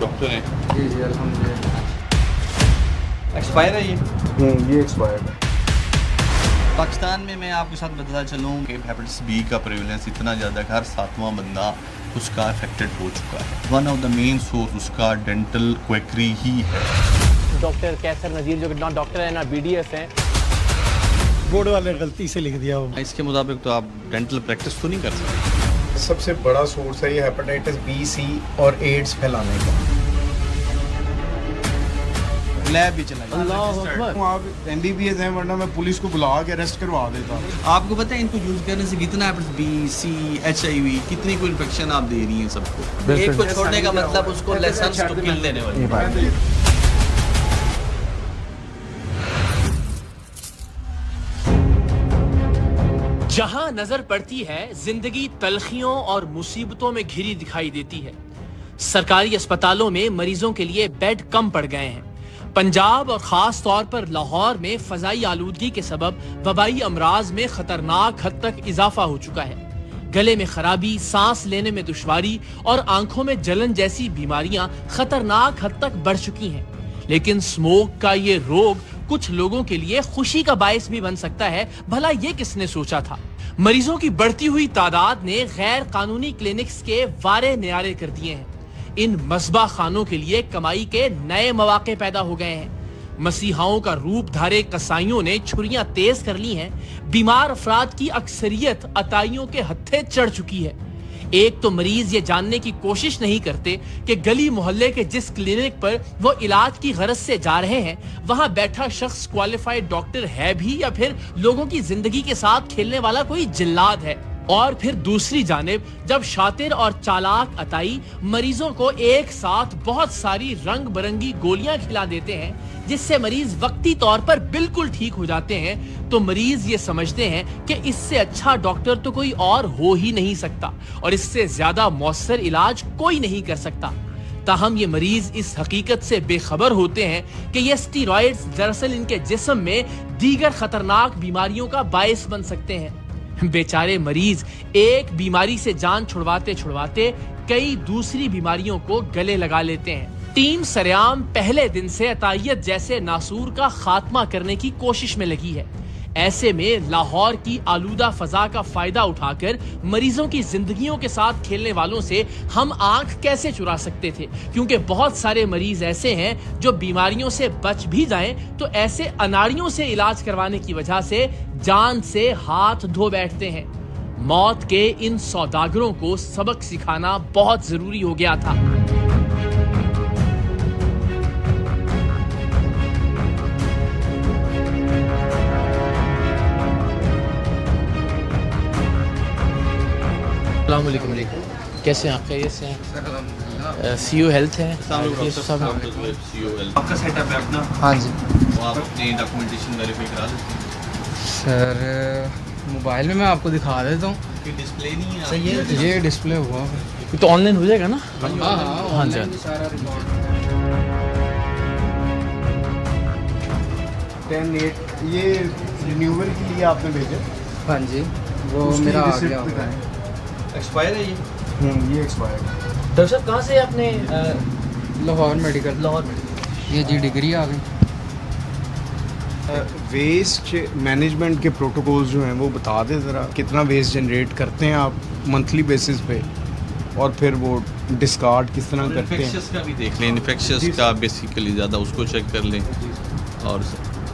Doctor हैं? जी जी अल्हम्दुलिल्लाह। Expire है ये? ये एक्सपायर्ड है। पाकिस्तान में मैं आपके साथ बताता चलूँ कि हेपेटाइटिस बी का प्रेवलेंस इतना ज़्यादा है, हर 7वां बंदा उसका अफेक्टेड हो चुका है। One of the main source उसका डेंटल क्वेकरी ही है। डॉक्टर कैसर नज़ीर जो कि ना डॉक्टर है ना BDS हैं, बोर्ड वाले ने गलती से लिख दिया हो। इसके मुताबिक तो आप डेंटल प्रैक्टिस तो नहीं कर सकते। सबसे बड़ा सोर्स है ये हेपेटाइटिस बी, सी और एड्स फैलाने का। लैब भी चला अल्लाह अकबर। आप MBBS हैं, वरना मैं पुलिस को बुला के अरेस्ट करवा देता। आपको पता है इनको यूज़ करने से कितना हेपेटाइटिस बी, सी, HIV कितनी कोई इन्फेक्शन आप दे रही हैं सबको। एक को छोड़ने का मतलब उसको लाइसेंस टू किल देने वाली। जहां नजर पड़ती है जिंदगी तलखियों और मुसीबतों में घिरी दिखाई देती है। सरकारी अस्पतालों में मरीजों के लिए बेड कम पड़ गए हैं। पंजाब और खास तौर पर लाहौर में फजाई आलूदगी के सबब वबाई अमराज में खतरनाक हद तक इजाफा हो चुका है। गले में खराबी, सांस लेने में दुश्वारी और आंखों में जलन जैसी बीमारियां खतरनाक हद तक बढ़ चुकी हैं। लेकिन स्मोक का ये रोग कुछ लोगों के लिए खुशी का बायस भी बन सकता है। भला ये किसने सोचा था? मरीजों की बढ़ती हुई तादाद ने गैर कानूनी क्लिनिक्स के वारे न्यारे कर दिए हैं। इन मस्बा खानों के लिए कमाई के नए मौके पैदा हो गए हैं। मसीहाओं का रूप धारे कसाईयों ने छुरियां तेज कर ली हैं। बीमार अफराद की अक्सरियत अताइयों के हत्थे चढ़ चुकी है। एक तो मरीज ये जानने की कोशिश नहीं करते कि गली मोहल्ले के जिस क्लिनिक पर वो इलाज की गरज से जा रहे हैं वहां बैठा शख्स क्वालिफाइड डॉक्टर है भी या फिर लोगों की जिंदगी के साथ खेलने वाला कोई जिल्लाद है। और फिर दूसरी जानिब जब शातिर और चालाक अताई मरीजों को एक साथ बहुत सारी रंग बिरंगी गोलियां खिला देते हैं जिससे मरीज वक्ती तौर पर बिल्कुल ठीक हो जाते हैं, तो मरीज ये समझते हैं कि इससे अच्छा डॉक्टर तो कोई और हो ही नहीं सकता और इससे ज्यादा मौसर इलाज कोई नहीं कर सकता। ताहम ये मरीज इस हकीकत से बेखबर होते हैं कि ये स्टीरॉइड्स दरअसल इनके जिस्म में दीगर खतरनाक बीमारियों का बायस बन सकते हैं। बेचारे मरीज एक बीमारी से जान छुड़वाते छुड़वाते कई दूसरी बीमारियों को गले लगा लेते हैं। टीम सरेआम पहले दिन से अतायत जैसे नासूर का खात्मा करने की कोशिश में लगी है। ऐसे में लाहौर की आलूदा फजा का फायदा उठाकर मरीजों की जिंदगियों के साथ खेलने वालों से हम आंख कैसे चुरा सकते थे, क्योंकि बहुत सारे मरीज ऐसे हैं जो बीमारियों से बच भी जाएं तो ऐसे अनाड़ियों से इलाज करवाने की वजह से जान से हाथ धो बैठते हैं। मौत के इन सौदागरों को सबक सिखाना बहुत जरूरी हो गया था। अस्सलामुअलैकुम। कैसे हैं आप? खैरियत से हैं? सीयू हेल्थ है। आपका सेटअप है अपना? हाँ जी वो आप अपनी डॉक्यूमेंटेशन वेरीफाई करा लेते हैं? सर, मोबाइल में मैं आपको दिखा देता हूँ। डिस्प्ले नहीं है सही है, ये डिस्प्ले हुआ है। ये तो ऑनलाइन हो जाएगा ना? हाँ हाँ जी। सारा रिकॉर्ड 10/8 ये रिन्यूअल के लिए आपने भेजा? हाँ जी, वो मेरा आ गया। एक्सपायर है ये? ये एक्सपायर्ड है। डॉक्टर साहब कहाँ से आपने? लाहौर मेडिकल। लाहौर। ये जी डिग्री आ गई। वेस्ट मैनेजमेंट के प्रोटोकॉल्स जो हैं वो बता दें ज़रा, कितना वेस्ट जनरेट करते हैं आप मंथली बेसिस पे, और फिर वो डिस्कार्ड किस तरह करते हैं। इन्फेक्शस का भी देख लें, इन्फेक्शस का बेसिकली ज़्यादा उसको चेक कर लें। और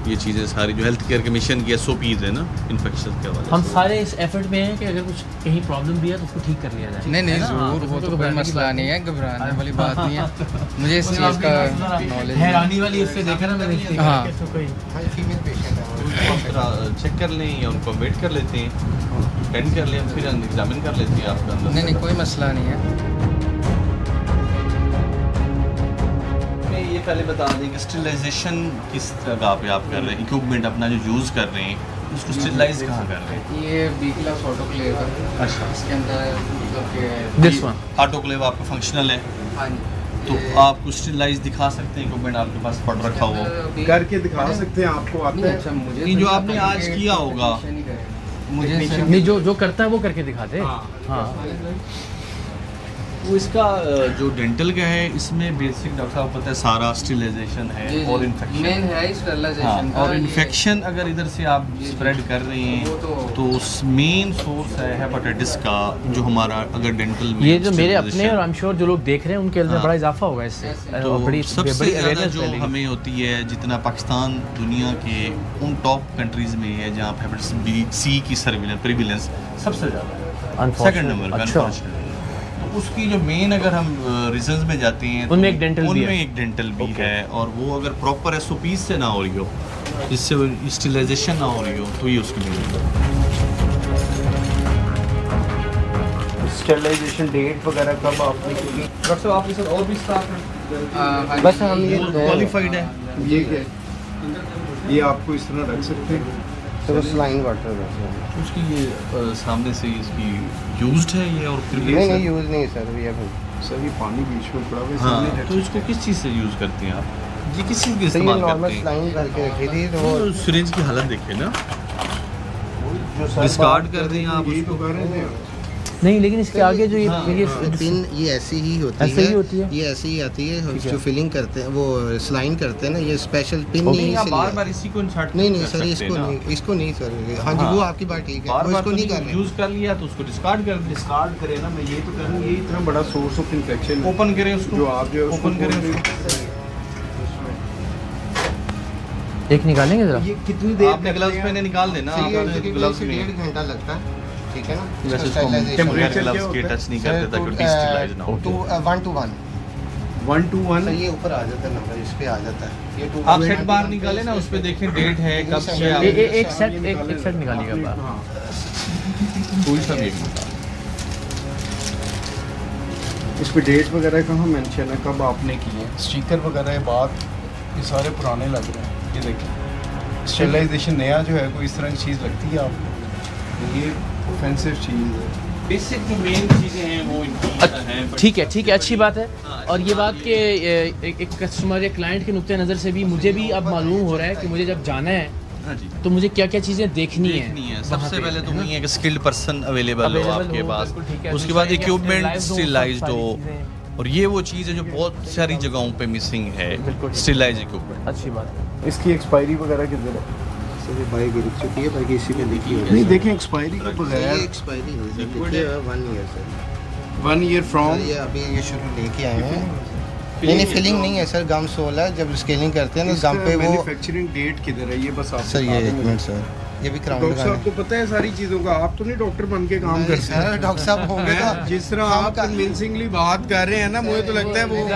ये चीज़ें सारी जो हेल्थ केयर कमीशन की SOPs है ना इन्फेक्शन के हवाले हम सारे इस एफर्ट में हैं कि अगर कुछ कहीं प्रॉब्लम भी है तो उसको ठीक कर लिया जाए। नहीं है ना? ज़रूर, वो तो कोई मसला नहीं है, घबराने वाली बात नहीं है। मुझे इस चीज़ का नॉलेज हैरानी वाली इससे देखा ना मैंने। हाँ। चेक कर लें या उनको वेट कर लेते हैं, अटेंड कर लें, फिर एग्जामिन कर लेते हैं आपका अंदर। नहीं, कोई मसला नहीं है। ये पहले बता दें कि स्टरलाइजेशन किस जगह पे आप कर रहे हैं, इक्विपमेंट अपना जो यूज़ कर रहे हैं उसको स्टरलाइज कहाँ कर रहे हैं? ये B-क्लास ऑटोक्लेव है। अच्छा, इसके अंदर मतलब कि दिस वन ऑटोक्लेव आपका फंक्शनल है, हाँ जी। तो आप कुछ स्टरलाइज दिखा सकते हैं इक्विपमेंट आपके पास पड़ रखा हो? करके दिखा सकते हैं आपको आता है? अच्छा, मुझे नहीं, जो आपने आज किया होगा मुझे नहीं, जो करता है वो करके दिखाते। हाँ। वो इसका जो डेंटल का है इसमें बेसिक डॉक्टर साहब पता है सारा स्टेरिलाइजेशन है और इन्फेक्शन मेन है स्टेरिलाइजेशन हाँ, और इन्फेक्शन अगर इधर से आप स्प्रेड कर रहे हैं तो मेन सोर्स है हेपेटाइटिस का जो हमारा अगर डेंटल में ये जो मेरे अपने और आई एम श्योर जो लोग देख रहे हैं उनके अंदर हाँ। बड़ा इजाफा होगा इससे तो और बड़ी सबसे बड़ी ज़्यादा awareness जो फैलेगी। हमें होती है जितना पाकिस्तान दुनिया के उन टॉप कंट्रीज में है जहाँ हेपेटाइटिस बी सी की प्रिविलेंस सबसे ज़्यादा है, सेकंड नंबर पे अच्छा। unfortunately। तो उसकी जो मेन अगर हम रीजंस में जाते हैं तो उनमें एक dental भी है। उनमें एक डेंटल भी है और वो अगर प्रॉपर एसओपीज से ना हो रही हो जिससे स्टेरिलाइजेशन ना हो रही हो तो ये उसकी मेन स्टेरिलाइजेशन डेट वगैरह कब आपने की? डॉक्टर साहब आपके साथ और भी स्टाफ है बस हम ये क्वालिफाइड है ये क्या है? ये आपको इस तरह रख सकते हैं तो स्लाइन वाटर वैसे उसकी ये सामने से इसकी यूज्ड है ये और फिर भी नहीं यूज़ नहीं सर ये सर ये पानी बीच में पड़ा हुआ है हाँ सामने तो इसको किस चीज़ से यूज़ करते हैं आप ये किस चीज़ के तो ये इस्तेमाल नॉर्मल करते हैं स्लाइन करके रखी थी तो वो वो सिरिंज की हालत देखे ना जो सर डिस्कार्ड बात कर दें आप यही तो उसको कर रहे थे नहीं लेकिन इसके आगे जो हाँ, ये पिन ये ऐसी ही होती ऐसे ही होती है? ये ऐसी ही आती है जो फिलिंग करते हैं वो स्लाइन करते हैं ना ये स्पेशल पिन नहीं नहीं आप इसलिए बार बार इसी को इंसर्ट नहीं नहीं सर इसको नहीं सर हाँ जी हाँ। वो आपकी बात ठीक है बार वो बार इसको नहीं कर रहे यूज कर लिया तो उसको डिस्कार्ड कर दें डिस्कार्ड करें ना मैं ये तो कर रहा हूँ ये इतना बड़ा सोर्स ऑफ इन्फेक्शन ओपन करें उसको जो आप जो है उसको ओपन करें बोल रहे उसको एक निकालेंगे जरा ये कितनी देर आपने ग्लव्स पहने निकाल देना आपने ग्लव्स में 1.5 घंटा लगता है ठीक है ना वैसे इसको उसको sterilization बगैर Temperature ग्लव्स क्या के होता है? टच नहीं करते ताकि डिस्टेलाइज ना हो तो 1 to 1 1 to 1 सर ये ऊपर आ जाता है नंबर इस पे आ जाता है ये आप सेट बार निकाले ना उस पे देखें डेट है कब से एक सेट निकालिएगा बाहर। हाँ कोई सा भी एक निकाल इस पे डेट वगैरह कहाँ मेंशन है कब आपने की है स्टिकर वगैरह है बात ये सारे पुराने लग रहे हैं ये देखिए स्टेरिलाइजेशन नया जो है कोई इस तरह की चीज़ लगती है आपको ये ऑफेंसिव चीज़ है बेसिक जो मेन चीजें हैं वो इनकी हैं ठीक है अच्छी बात है और ये बात कि एक कस्टमर या क्लाइंट के नुक्ते नज़र से भी मुझे भी अब मालूम हो रहा है कि मुझे जब जाना है हाँ जी तो मुझे क्या क्या चीज़ें देखनी देखनी है है सबसे पहले तो वही है कि स्किल्ड पर्सन अवेलेबल हो आपके पास बिल्कुल ठीक है। उसके बाद दूसरा है कि इक्विपमेंट sterilized हो, स्टेरिलाइज्ड सारी हो चीज़ें। और ये वो चीज़ है जो बहुत सारी जगहों पे मिसिंग है बिल्कुल। स्टेरिलाइज इक्विपमेंट अच्छी बात है। इसकी एक्सपायरी वगैरह किधर है सर ये बाइक गिर चुकी है बाकी इसी में लिखी है नहीं देखें एक्सपायरी के ये बगैर एक्सपायरी नहीं सर लिखी है 1 year sir 1 year from sir ये अभी ये शुरू लेके आए हैं नहीं फिलिंग नहीं है सर गम सोल है जब स्केलिंग करते हैं ना गम पे वो मैन्युफैक्चरिंग डेट किधर है ये बस आप सर ये 1 मिनट सर ये भी क्राउन डॉक्टर साहब लगाना को पता है सारी चीज़ों का आप तो नहीं डॉक्टर बन के काम करते सर डॉक्टर साहब होंगे हैं तो जिस तरह आप कन्विंसिंगली बात कर रहे हैं ना मुझे तो लगता है वो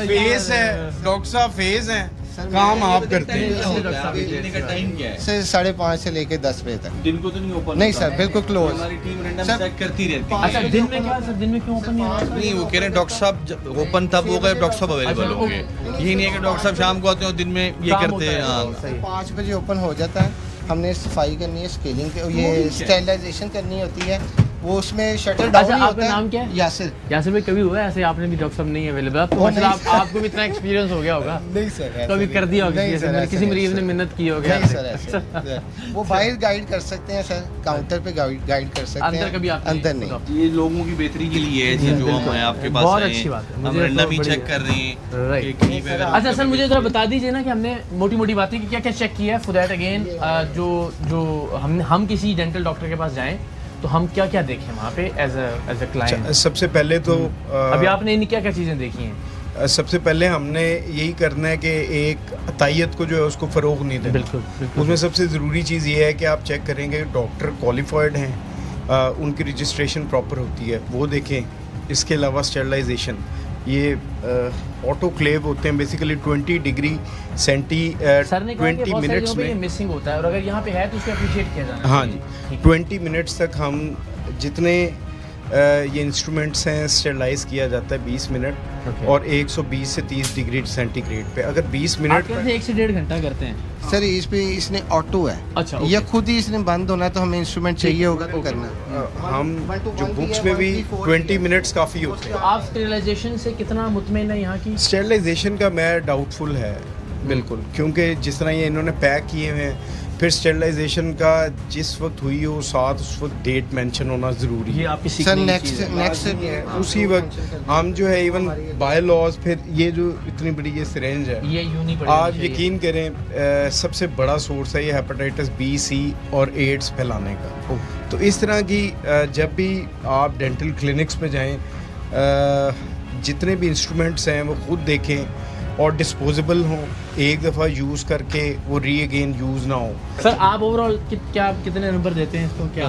फेस है डॉक्टर साहब फेस हैं काम आप करते हैं का टाइम क्या है सर 5:30 से लेके 10 बजे तक दिन को तो नहीं ओपन नहीं सर बिल्कुल क्लोज हमारी टीम रैंडम सर, चेक करती रहती है अच्छा दिन में क्या सर दिन में क्यों ओपन नहीं हो रहा नहीं वो कह रहे हैं डॉक्टर साहब ओपन तब हो गए डॉक्टर साहब अवेलेबल अच्छा, होंगे यही नहीं है कि डॉक्टर साहब शाम को आते हैं और दिन में ये काम करते हैं होता है, हाँ सही। 5 बजे ओपन हो जाता है हमने सफाई करनी है स्केलिंग ये स्टेरिलाइजेशन करनी होती है वो उसमें शटर डाउन अच्छा, ही आपका होता है नाम क्या है? यासिर यासिर भाई कभी हुआ है ऐसे आपने भी डॉक्टर साहब नहीं अवेलेबल तो वो मतलब नहीं, आपको भी इतना एक्सपीरियंस हो गया होगा नहीं सर कभी कर दिया होगा किसी ऐसे किसी मरीज ने मिन्नत की होगी नहीं आपसे। सर ऐसे वो बाहर गाइड कर सकते हैं सर काउंटर पे गाइड कर सकते हैं अंदर कभी आप अंदर नहीं ये लोगों की बेहतरी के लिए है जो हम हैं आपके पास बहुत आए अच्छी हैं। बात है। हम मुझे रैंडम तो ही बड़ी- चेक कर रहे हैं कि राइट कहीं पे अगर अच्छा सर मुझे जरा बता दीजिए ना कि हमने मोटी मोटी बातें कि क्या क्या चेक किया है फॉर दैट अगेन जो हम किसी डेंटल डॉक्टर के पास जाएं तो हम क्या क्या देखें वहाँ पे एज अ क्लाइंट सबसे पहले तो अभी आपने इन क्या क्या चीज़ें देखी हैं सबसे पहले हमने यही करना है कि एक तायत को जो है उसको फ़रोग नहीं देना बिल्कुल बिल्कुल उसमें सबसे ज़रूरी चीज़ ये है कि आप चेक करेंगे डॉक्टर क्वालिफाइड हैं उनकी रजिस्ट्रेशन प्रॉपर होती है वो देखें इसके अलावा स्टेरिलाइजेशन ये ऑटोक्लेव होते हैं बेसिकली 20 डिग्री सेंटी सर ने कहा कि 20 बहुत सारी मिनट्स जगहों पे ये में मिसिंग होता है और अगर यहाँ पे है तो उसको अप्रिशिएट किया जाना हाँ चाहिए। जी ठीक है। 20 मिनट्स तक हम जितने ये इंस्ट्रूमेंट्स हैं स्टेरिलाइज किया जाता है 20 मिनट Okay. और 120 से 30 डिग्री सेंटीग्रेड पे अगर 20 आप मिनट कहते हैं 1 से 1.5 घंटा करते हैं सर इस पे इसने ऑटो है अच्छा, या okay. खुद ही इसने बंद होना है तो हमें इंस्ट्रूमेंट चाहिए होगा तो करना हम जो बुक्स में भी 20 मिनट्स काफ़ी होते तो हैं आप स्टेरिलाइजेशन से कितना मुतमईन है यहाँ की स्टेरिलाइजेशन का मैं डाउटफुल है बिल्कुल क्योंकि जिस तरह ये इन्होंने पैक किए हुए हैं फिर स्टेरिलाइजेशन का जिस वक्त हुई हो साथ उस वक्त डेट मेंशन होना ज़रूरी ये है आपकी सर सीखने की नेक्स्ट चीज़ है। नेक्स्ट उसी वक्त हम जो है इवन बाय लॉज फिर ये जो इतनी बड़ी ये सिरेंज है ये यूं नहीं पड़ेगी आप चाहिए। यकीन करें सबसे बड़ा सोर्स है ये हेपेटाइटिस बी, सी और एड्स फैलाने का। तो इस तरह की जब भी आप डेंटल क्लिनिक्स पे जाएं जितने भी इंस्ट्रूमेंट्स हैं वो खुद देखें और डिस्पोजेबल हों, एक दफ़ा यूज़ करके वो री अगेन यूज़ ना हो। सर आप ओवरऑल क्या कितने नंबर देते हैं इसको? क्या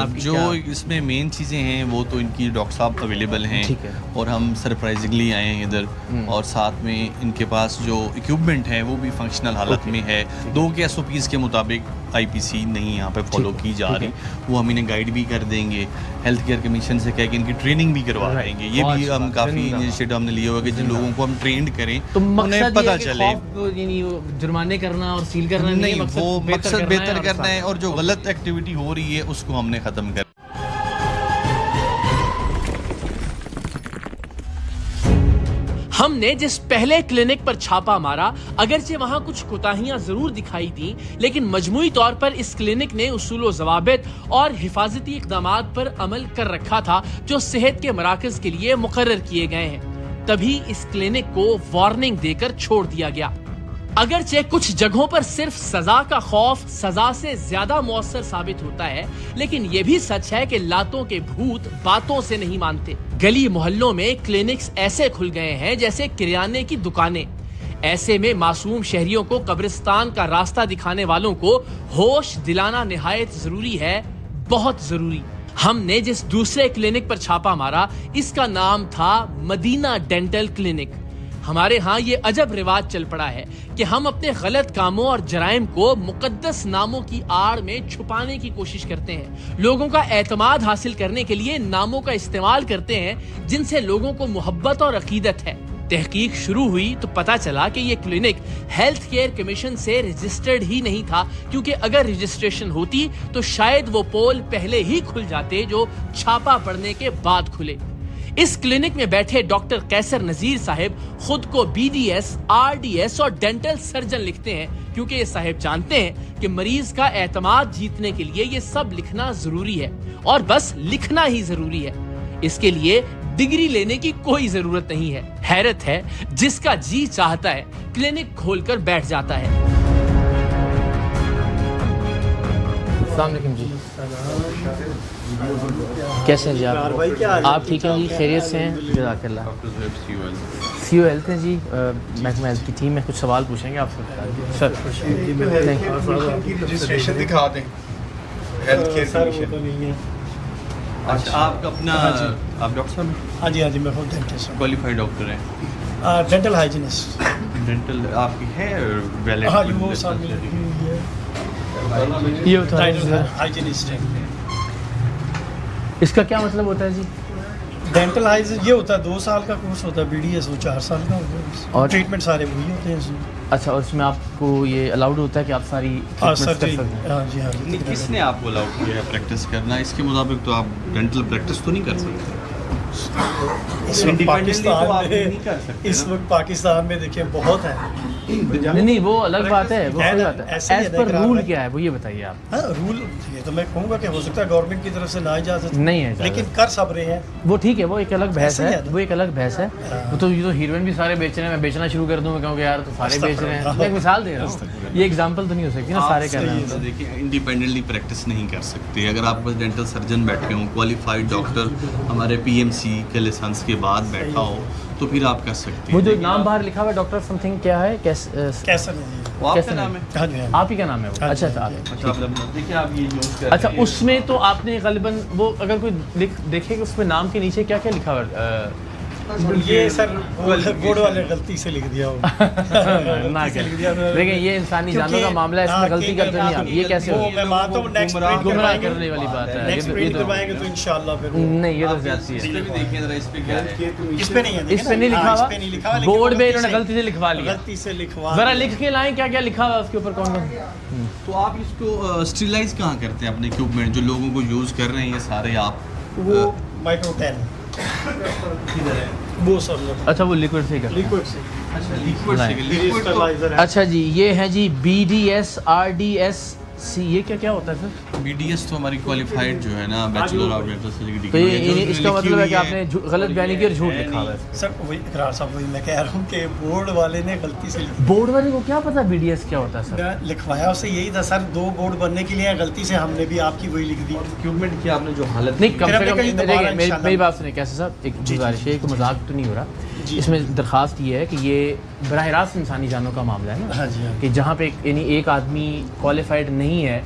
आपकी जो क्या- इसमें मेन चीज़ें हैं वो तो इनकी डॉक्टर साहब अवेलेबल हैं, ठीक है। और हम सरप्राइजिंगली आए हैं इधर, और साथ में इनके पास जो इक्विपमेंट है वो भी फंक्शनल हालत में है। 2 के SOPs के मुताबिक IPC नहीं यहाँ पे फॉलो की जा रही, वो हम इन्हें गाइड भी कर देंगे, हेल्थ केयर कमीशन से कह के इनकी ट्रेनिंग भी करवा Right. देंगे। ये बहुत भी हम अच्छा, काफ़ी जिंदाबाद। इनिशिएटिव हमने लिए हुआ कि जिन लोगों को हम ट्रेंड करें तो उन्हें मकसद पता ये है कि चले। खौफ यानी वो जुर्माने करना और सील करना नहीं, है, वो मकसद बेहतर और करना है, और जो गलत एक्टिविटी हो रही है उसको हमने ख़त्म कर। हमने जिस पहले क्लिनिक पर छापा मारा, अगरचे वहां कुछ कोताहियां जरूर दिखाई दी, लेकिन मजमूई तौर पर इस क्लिनिक ने उसूलो ज़वाबित और हिफाजती इक़दामात पर अमल कर रखा था जो सेहत के मराकज के लिए मुकर्रर किए गए हैं। तभी इस क्लिनिक को वार्निंग देकर छोड़ दिया गया। अगरचे कुछ जगहों पर सिर्फ सजा का खौफ सजा से ज्यादा मौसर साबित होता है, लेकिन यह भी सच है कि लातों के भूत बातों से नहीं मानते। गली मोहल्लों में क्लिनिक्स ऐसे खुल गए हैं जैसे किराने की दुकानें। ऐसे में मासूम शहरियों को कब्रिस्तान का रास्ता दिखाने वालों को होश दिलाना निहायत जरूरी है, बहुत जरूरी। हमने जिस दूसरे क्लिनिक पर छापा मारा, इसका नाम था मदीना डेंटल क्लिनिक। हमारे यहाँ ये अजब रिवाज चल पड़ा है कि हम अपने गलत कामों और जराइम को मुकद्दस नामों की आड़ में छुपाने की कोशिश करते हैं। लोगों का एतमाद हासिल करने के लिए नामों का इस्तेमाल करते हैं जिनसे लोगों को मोहब्बत और अकीदत है। तहकीक शुरू हुई तो पता चला कि ये क्लिनिक हेल्थ केयर कमीशन से रजिस्टर्ड ही नहीं था, क्योंकि अगर रजिस्ट्रेशन होती तो शायद वो पोल पहले ही खुल जाते जो छापा पड़ने के बाद खुले। इस क्लिनिक में बैठे डॉक्टर कैसर नजीर साहब खुद को BDS, RDS और डेंटल सर्जन लिखते हैं, क्योंकि ये साहब जानते हैं कि मरीज का एतमाद जीतने के लिए ये सब लिखना जरूरी है, और बस लिखना ही जरूरी है। इसके लिए डिग्री लेने की कोई जरूरत नहीं है। हैरत है, जिसका जी चाहता है क्लिनिक खोलकर बैठ जाता है। अस्सलाम वालेकुम जी, कैसे हैं जी आप ठीक हैं जी? खैरियत से हैं? जज़ाकल्लाह। CEO हेल्थ हैं जी, महकमा हेल्थ की टीम में कुछ सवाल पूछेंगे आपसे सर। रजिस्ट्रेशन दिखा दें हेल्थ केयर कमीशन। अच्छा, आप अपना आप डॉक्टर साहब हाँ जी मैं खुद डेंटिस्ट हूँ, क्वालिफाइड डॉक्टर हैं? Dental hygienist. डेंटल आपकी है वैलिड? हाँ जी वो सब ये होता है, हाइजीनिस्ट है। इसका क्या मतलब होता है जी? डेंटल हाइजीन ये होता है 2 साल का कोर्स होता है, BDS वो 4 साल का होता है, और ट्रीटमेंट सारे वही होते हैं इसमें। अच्छा, और इसमें आपको ये अलाउड होता है कि आप सारी हाँ treatments सर कर जी, सकते हैं? हाँ जी नहीं, किसने आपको अलाउ किया है प्रैक्टिस करना? इसके मुताबिक तो आप डेंटल प्रैक्टिस तो नहीं कर सकते। इस वक्त Independently तो आप पाकिस्तान नहीं कर सकते में इस ना। वक्त पाकिस्तान में देखिए बहुत है। नहीं वो अलग बात है, वो है सही ना, बात है। ऐसे ही एज है ना, पर इकरार रूल है। क्या है वो ये बताइए आप। हाँ रूल ये तो मैं कहूँगा कि हो सकता है गवर्नमेंट की तरफ से ना इजाज़त नहीं है इजाज़त। लेकिन कर सब रहे हैं। वो ठीक है, वो एक अलग बहस ऐसे ही है, है ना। वो एक अलग बहस है। वो तो ये तो हीरोइन भी सारे बेच रहे हैं, मैं बेचना शुरू कर दूँ, मैं कहूँ कि यार तो सारे बेच रहे हैं। मैं एक मिसाल दे रहा हूँ, ये एग्जांपल तो नहीं हो सकती ना, सारे कह रहे हैं। देखिए, इंडिपेंडेंटली प्रैक्टिस नहीं कर सकते। अगर आप बस डेंटल सर्जन बैठे हों, क्वालिफाइड डॉक्टर हमारे PMC के लाइसेंस के बाद बैठा हो, तो फिर आप कर सकते हैं। वो जो लेकिन नाम आप- बाहर लिखा हुआ है डॉक्टर समथिंग क्या है, कैसा नहीं वो आपका कैसे नाम है? हाँ जी हाँ आप ही का नाम है वो? हाँ अच्छा जी, अच्छा हाँ जी। आप- अच्छा, आप देखिए आप ये यूज़ कर अच्छा, रहे हैं। उसमें तो आपने गलिबन वो अगर कोई देखे कि उसमें नाम के नीचे क्या क्या लिखा हुआ है? ये सर बोर्ड वाले गलती से लिख दिया ना क्या देखिए, ये इंसानी जानों का मामला है, इसमें गलती करते नहीं आप, ये कैसे वो हो? मैं मानता हूँ नेक्स्ट प्रिंट गुमराह करने वाली बात है। नेक्स्ट ये प्रिंट तो- करवाएंगे तो इंशाल्लाह फिर नहीं, ये तो आप ज्यादती इस है। पे भी देखिए जरा, इस पे क्या है? इस पे नहीं है, इस पे नहीं लिखा हाँ, हुआ, इस पे नहीं लिखा हुआ, लेकिन बोर्ड वो पे इन्होंने गलती से लिखवा लिया। गलती से लिखवा जरा दिया। लिख के लाएं क्या क्या लिखा हुआ है उसके ऊपर, कौन कौन? तो आप इसको स्टरीलाइज कहाँ करते हैं अपने इक्विपमेंट जो लोगों को यूज़ कर रहे हैं ये सारे आप? वो माइक्रो 10 वो सब लोग अच्छा, वो लिक्विड से करते हैं। लिक्विड से अच्छा, लिक्विड से नहीं। लिक्विड तो स्टरलाइजर है। अच्छा जी, ये है जी BDS, RDS ये क्या होता है सर? BDS तो हमारी क्वालिफाइड जो है ना बैचलर ऑफ डेंटल सर्जरी तो ये डिग्री इसका मतलब है कि आपने गलत बयानी की और झूठ लिखा हुआ है। सर वही इकरार साहब वही मैं कह रहा हूँ कि बोर्ड वाले ने गलती से बोर्ड वाले को क्या पता BDS क्या होता है सर? मैं लिखवाया उससे यही था सर, 2 बोर्ड बनने के लिए गलती से हमने भी आपकी वही लिख दी। इक्विपमेंट की आपने जो हालत नहीं कम फिर से हमने कम कहीं दोबारा देखिए इंशाल्लाह- मेरी बात सुनिए कैसे साहब, एक गुजारिश है, कोई मजाक तो नहीं हो रहा। जी। इसमें दरखास्त ये है कि ये बराह रास्त इंसानी जानों का मामला है ना। हाँ जी, हाँ। कि जहाँ पे यानी एक आदमी क्वालिफाइड नहीं है,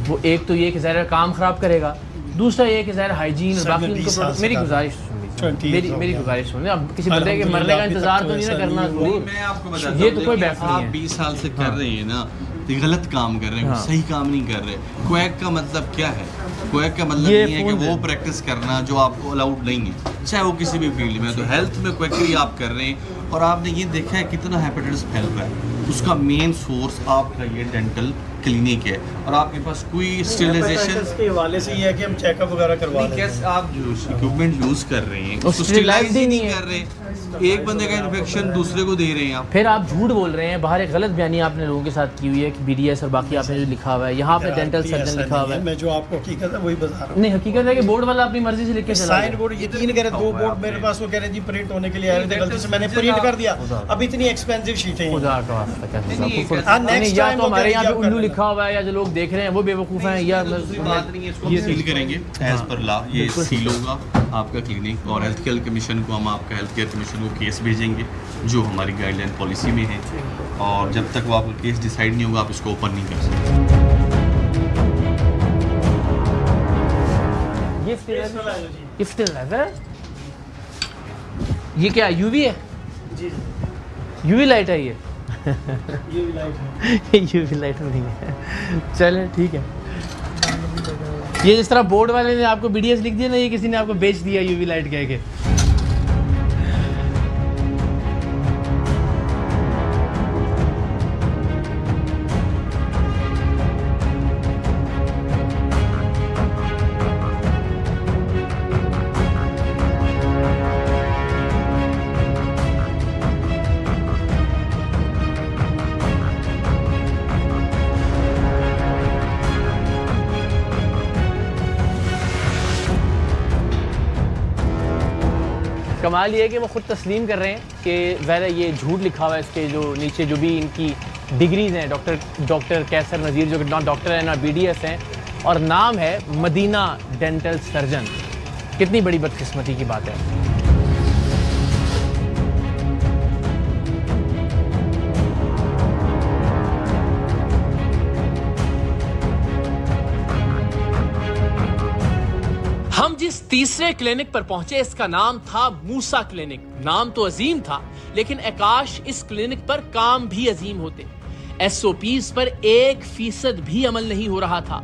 वो एक तो ये कि ज़ाहिर काम ख़राब करेगा, दूसरा ये कि ज़ाहिर हाइजीन और सर, मैं बाकी 20 साल से मेरी कर रहा गुजारिश सुन 20 लीजिए, मेरी हो गया। गुजारिश सुनिए। अब किसी बंदे के मरने का अल्हम्दुलिल्लाह इंतजार तो अभी नहीं ना तक तो करना ऐसा जरूरी। मैं आपको बताता ये हूँ, तो कोई देखिए, बहस नहीं आप है। 20 साल से कर हाँ। रहे हैं ना, तो गलत काम कर रहे हैं, हाँ। सही काम नहीं कर रहे। क्वैक का मतलब क्या है? क्वैक का मतलब ये ये है कि फोन वो है। प्रैक्टिस करना जो आपको अलाउड नहीं है, चाहे वो किसी भी फील्ड में। तो हेल्थ में क्वैकरी आप कर रहे हैं और आपने ये देखा है कितना हेपेटाइटिस फैल रहा है, उसका मेन सोर्स आपका ये डेंटल क्लिनिक है और आपके पास कोई स्टेरिलाइजेशन के हवाले से ये है कि हम चेकअप वगैरह करवा नहीं, लेते कैसे हैं। आप जो इक्विपमेंट यूज कर रहे हैं वो उसको sterilized स्टेरिलाइज ही ही नहीं नहीं है। कर रहे। एक बंदे का इन्फेक्शन दूसरे को दे रहे हैं आप। फिर आप झूठ बोल रहे हैं, बाहर एक गलत बयानी आपने लोगों के साथ की हुई है कि BDS और बाकी आपने जो लिखा हुआ है, यहाँ पे डेंटल ऐसा सर्जन लिखा नहीं हुआ है। मैं जो आपको हकीकत है वही बता रहा हूँ। नहीं हकीकत है कि बोर्ड वाला अपनी मर्जी से लिख के चला साइन गया। बोर्ड यकीन करें 2 बोर्ड मेरे पास वो कह रहे जी प्रिंट होने के लिए आए थे, गलती से मैंने प्रिंट कर दिया। अब इतनी एक्सपेंसिव शीटें हैं। खुदा का वास्ता कैसे साहब, नहीं, कुछ- हाँ, नहीं, next या time तो वो हमारे यहाँ पे करेंगे, आप उल्लू कर लिखा हुआ है, या जो लोग देख रहे हैं वो बेवकूफ़ हैं, या बात नहीं है, इसको हम सील करेंगे एज पर लॉ। ये बिल्कुल। सील होगा आपका क्लिनिक और हेल्थ केयर कमीशन को हम आपका हेल्थ केयर कमीशन को केस भेजेंगे जो हमारी गाइडलाइन पॉलिसी में है, और जब तक वो आपका केस डिसाइड नहीं होगा आप इसको ओपन नहीं कर सकते। ये स्टेरिलाइजर ये क्या UV है? जी UV लाइट है ये? ये भी लाइट है। UV लाइट नहीं है। चलें ठीक है। ये जिस तरह बोर्ड वाले ने आपको BDS लिख दिया ना, ये किसी ने आपको बेच दिया UV लाइट कह के। कमाल ये है कि वो ख़ुद तस्लीम कर रहे हैं कि ज़ाहिर है ये झूठ लिखा हुआ है इसके जो नीचे जो भी इनकी डिग्रीज़ हैं, डॉक्टर कैसर नज़ीर जो कि ना डॉक्टर है ना BDS हैं, और नाम है मदीना डेंटल सर्जन। कितनी बड़ी बदकिस्मती की बात है। हम जिस तीसरे क्लिनिक पर पहुंचे इसका नाम था मूसा क्लिनिक। नाम तो अजीम था, लेकिन आकाश इस क्लिनिक पर काम भी अजीम होते। SOPs पर 1% भी अमल नहीं हो रहा था।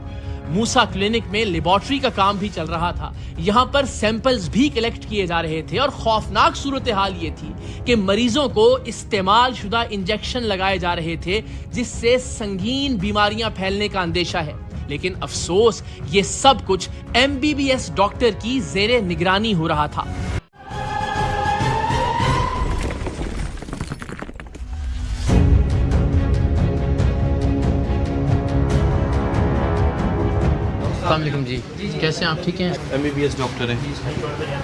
मूसा क्लिनिक में लेबोरेटरी का काम भी चल रहा था, यहाँ पर सैंपल्स भी कलेक्ट किए जा रहे थे, और खौफनाक सूरत हाल ये थी कि मरीजों को इस्तेमाल शुदा इंजेक्शन लगाए जा रहे थे जिससे संगीन बीमारियां फैलने का अंदेशा है। लेकिन अफसोस ये सब कुछ MBBS डॉक्टर की जेरे निगरानी हो रहा था। अस्सलाम वालेकुम जी, कैसे हैं आप? ठीक हैं? MBBS डॉक्टर हैं,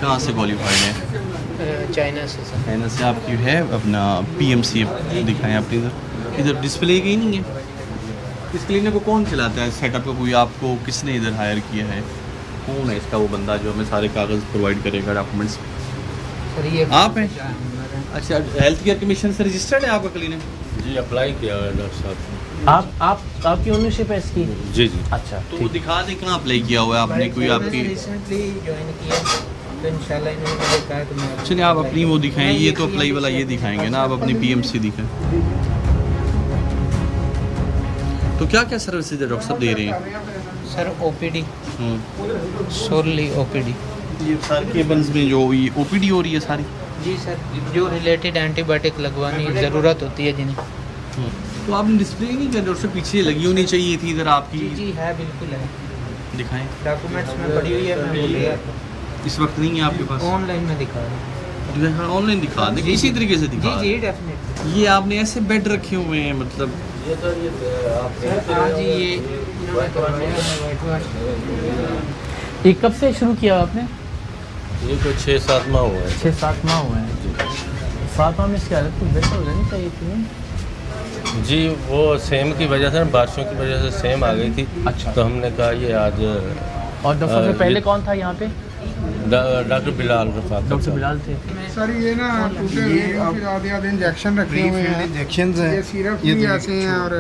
कहाँ से क्वालिफाइड हैं? चाइना से सर। चाइना से। आपकी है अपना PMC दिखाएं अपनी इधर डिस्प्ले कहीं नहीं है। इस क्लिनिक को कौन चलाता है? सेटअप का कोई आपको किसने इधर हायर किया है? कौन है इसका वो बंदा जो हमें सारे कागज़ प्रोवाइड करेगा, डॉक्यूमेंट्स? सर ये आप हैं? अच्छा, हेल्थ केयर कमीशन से रजिस्टर्ड है आपका क्लिनिक? जी अप्लाई किया है डॉक्टर साहब। आपकी ओनरशिप है इसकी? जी जी। अच्छा तो वो ठीक। दिखा दें कहाँ अप्लाई किया हुआ है आपने, कोई आपकी? रिसेंटली ज्वाइन किया तो इंशाल्लाह इन्होंने मुझे कहा कि मैं चलिए आप अपनी वो दिखाएं, ये तो अप्लाई वाला ये दिखाएंगे ना, आप अपनी PMC दिखाएं। तो क्या क्या सर्विसेज है डॉक्टर साहब दे रहे हैं? सर OPD हम्म। Sorely OPD। ये सारे केबल्स में जो ये OPD हो रही है सारी? जी सर, जो रिलेटेड एंटीबायोटिक लगवाने की ज़रूरत होती है जिन्हें। तो आपने डिस्प्ले नहीं कर, डॉक्टर पिछे लगी होनी चाहिए थी इधर आपकी। जी जी है, बिल्कुल है। दिखाएं। डॉक्यूमेंट्स में पड़ी हुई है, मैं बोल रहा इस वक्त नहीं है आपके पास? ऑनलाइन में दिखा रहा हूँ। हाँ ऑनलाइन दिखा दें, इसी तरीके से दिखा जी जी दें। डेफिनेटली। ये आपने ऐसे बेड रखे हुए हैं मतलब? हाँ जी, ये ये कब से शुरू किया आपने? ये कोई 6-7 माह हुआ है। 6-7 माह हुए हैं। 7 माह में इसकी हालत कुछ बेहतर हो जानी चाहिए थी नहीं? जी वो सेम की वजह से, बारिशों की वजह से सेम आ गई थी। अच्छा। तो हमने कहा ये आज और डॉक्टर साहब से पहले कौन था यहाँ पे? डॉक्टर बिलाल रफाक। डॉक्टर बिलाल थे। सर ये ना टूटे हुए हैं, फिर आधे इंजेक्शन रखे हुए हैं, इंजेक्शंस हैं, ये सिरप ये भी देख- ऐसे हैं और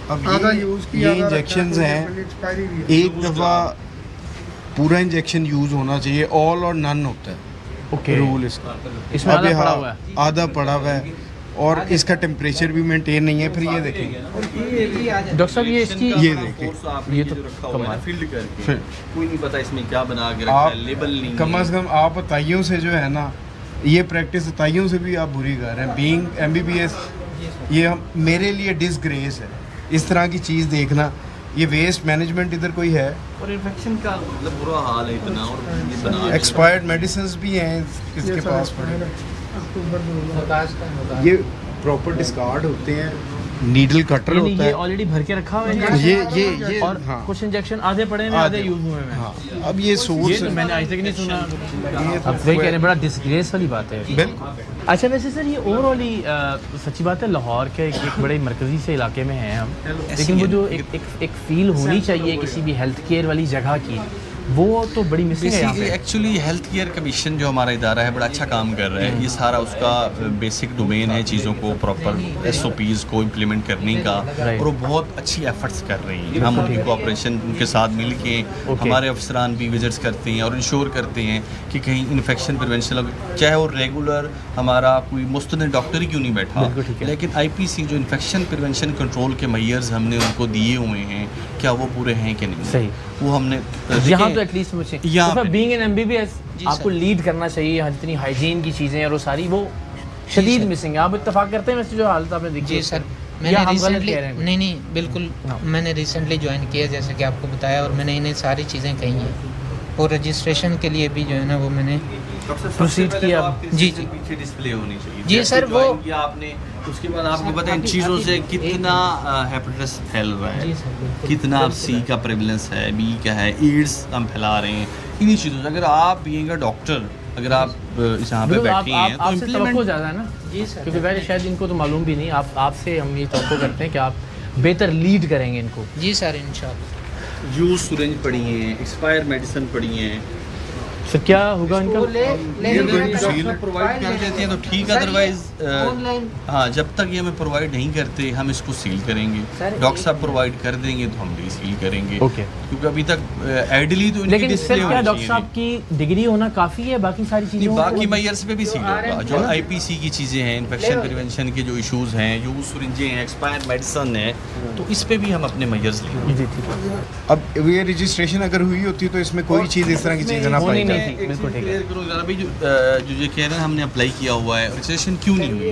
अब आधा यूज़ किया, ये आधा रखा इंजेक्शंस है, हैं, तो एक्सपायरी भी है। एक दफ़ा पूरा इंजेक्शन यूज़ होना चाहिए, ऑल और नन होता है ओके। रूल इसका। इसमें अब आधा ये पड़ा हाँ, हुआ है। आधा पड़ा हुआ है और इसका टेम्परेचर भी मेंटेन नहीं है। फिर ये देखें, डॉक्टर साहब ये इसकी ये देखें, ये तो रखा हुआ है कमाल। फील्ड करके, फिर कोई नहीं पता इसमें क्या बना के रखा आप है, लेबल नहीं कम है। अज़ कम आप अताइयों से जो है ना, ये प्रैक्टिस अताइयों से भी आप बुरी कर रहे हैं। बीइंग MBBS ये मेरे लिए डिसग्रेस है। इस तरह की चीज़ देखना, ये वेस्ट मैनेजमेंट इधर कोई है। और इन्फेक्शन का मतलब बुरा हाल है इतना, और ये बना के एक्सपायर्ड मेडिसिन भी हैं किसके पास पड़े। अक्टूबर ये प्रॉपर डिस्कार्ड होते हैं, नीडल कटर यानी होता ये है। ऑलरेडी भर के रखा हुआ है ये और हाँ कुछ इंजेक्शन आधे पड़े हैं, आधे यूज हुए हैं। हाँ, अब ये ये सोर्स तो मैंने आज तक नहीं सुना। ये अब वही कह रहे हैं, बड़ा डिसग्रेस वाली बात है। बिल्कुल। अच्छा वैसे सर ये ओवरऑल ही सच्ची बात है, लाहौर के एक बड़े मरकज़ी से इलाके में हैं हम, लेकिन वो जो एक फील होनी चाहिए किसी भी हेल्थ केयर वाली जगह की, वो तो बड़ी मिसिंग है यहाँ पे। एक्चुअली हेल्थ केयर कमीशन जो हमारा इदारा है बड़ा अच्छा काम कर रहा है। ये सारा उसका बेसिक डोमेन है, चीज़ों को प्रॉपर SOPs को इम्प्लीमेंट करने का, और वो बहुत अच्छी एफर्ट्स कर रही हैं। हम उनकी कोऑपरेशन उनके साथ मिल के हमारे अफसरान भी विजिट्स करते हैं और इंश्योर करते हैं कि कहीं इन्फेक्शन प्रिवेंशन, चाहे वो रेगुलर हमारा कोई मुस्तनद डॉक्टर ही क्यों नहीं बैठा, लेकिन IPC जो इन्फेक्शन प्रिवेंशन कंट्रोल के मेजर्स हमने उनको दिए हुए हैं, क्या वो पूरे हैं कि नहीं, सही वो हमने यहाँ तो एटलीस्ट मुझे यहाँ पे- बीइंग एन MBBS आपको लीड करना चाहिए। यहाँ जितनी हाइजीन की चीज़ें और वो सारी वो शदीद मिसिंग है। आप इत्तेफाक करते हैं वैसे जो हालत आपने देखी? जी सर, या मैंने हम गलत रिसेंटली कह रहे हैं? नहीं बिल्कुल, मैंने रिसेंटली ज्वाइन किया जैसे कि आपको बताया, और मैंने इन्हें सारी चीज़ें कही हैं, और रजिस्ट्रेशन के लिए भी जो है ना वो मैंने प्रोसीड किया। जी पीछे डिस्प्ले होनी चाहिए। जी जैसे सर, वो- join किया आपने, उसके बाद आपको पता है इन चीज़ों से कितना हेपेटाइटिस फैल रहा है, जी सर, बिल्कुल। कितना C का प्रेवलेंस है, B का है, एड्स हम फैला रहे हैं इन्हीं चीज़ों से। अगर आप बीइंग अ डॉक्टर, अगर आप यहाँ पे बैठी हैं तो आपसे तवक्को इम्प्लीमेंट ज़्यादा है ना, जी सर, क्योंकि वैसे शायद इनको तो मालूम भी नहीं। आपसे हम ये तवक्को करते हैं कि आप बेहतर लीड करेंगे इनको। जी सर, इंशाल्लाह। यूज सिरिंज पड़ी हैं, एक्सपायर मेडिसिन पड़ी हैं, सर क्या होगा इनका? प्रोवाइड कर देते हैं तो ठीक है, अदरवाइज हाँ जब तक ये हमें प्रोवाइड नहीं करते हम इसको सील करेंगे। डॉक्टर साहब प्रोवाइड कर देंगे तो हम भी सील करेंगे, ओके। क्योंकि अभी तक एडली तो इनकी लेकिन सर डिस्प्ले क्या होनी डॉक्टर साहब चाहिए। की डिग्री होना काफ़ी है बाकी सारी नहीं, चीज़ों बाकी मैयर्स पे भी सील होगा। जो IPC की चीज़ें हैं, इन्फेक्शन प्रिवेंशन के जो इश्यूज हैं, यूज सिरिंजें हैं, एक्सपायर मेडिसिन है, तो इस पे भी हम अपने मैयर्स लेंगे। जी ठीक है। अब ये रजिस्ट्रेशन अगर हुई होती तो इसमें कोई चीज़ इस तरह की चीज़ ना होनी पाई नहीं जाती। थी, बिल्कुल ठीक है। क्लियर करो जरा भाई, जो ये कह रहे हैं हमने अप्लाई किया हुआ है, रजिस्ट्रेशन क्यों नहीं हुई,